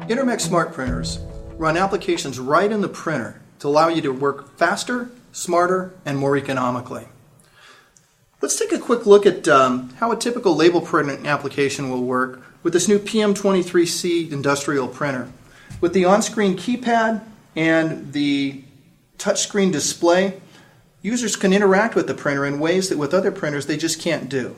Intermec Smart Printers run applications right in the printer to allow you to work faster, smarter, and more economically. Let's take a quick look at how a typical label printing application will work with this new PM43C industrial printer. With the on-screen keypad and the touchscreen display, users can interact with the printer in ways that with other printers they just can't do.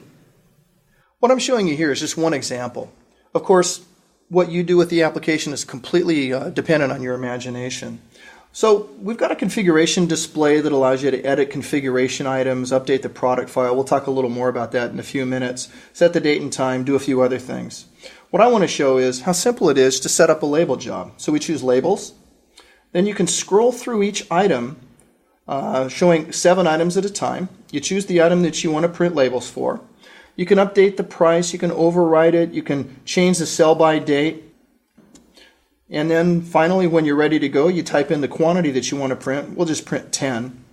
What I'm showing you here is just one example. Of course, what you do with the application is completely dependent on your imagination. So we've got a configuration display that allows you to edit configuration items, update the product file. We'll talk a little more about that in a few minutes. Set the date and time, do a few other things. What I want to show is how simple it is to set up a label job. So we choose labels. Then you can scroll through each item, showing 7 items at a time. You choose the item that you want to print labels for. You can update the price, you can override it, you can change the sell-by date. And then finally, when you're ready to go, you type in the quantity that you want to print. We'll just print 10.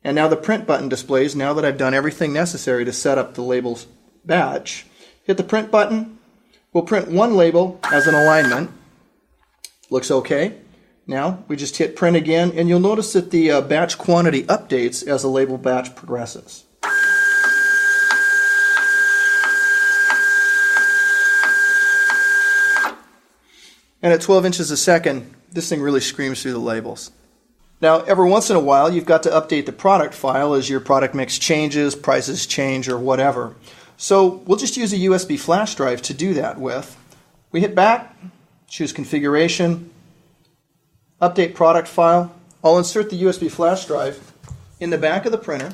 And now the print button displays, now that I've done everything necessary to set up the labels batch. Hit the print button. We'll print one label as an alignment. Looks okay. Now we just hit print again, and you'll notice that the batch quantity updates as the label batch progresses. And at 12 inches a second, this thing really screams through the labels. Now, every once in a while, you've got to update the product file as your product mix changes, prices change, or whatever. So we'll just use a USB flash drive to do that with. We hit back, choose configuration, update product file. I'll insert the USB flash drive in the back of the printer,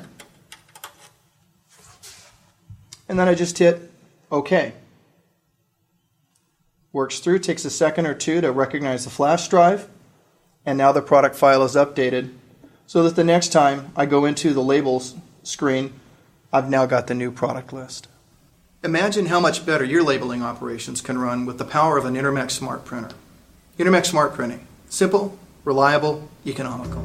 and then I just hit OK. Works through, takes a second or two to recognize the flash drive, and now the product file is updated so that the next time I go into the labels screen, I've now got the new product list. Imagine how much better your labeling operations can run with the power of an Intermec Smart Printer. Intermec Smart Printing. Simple, reliable, economical.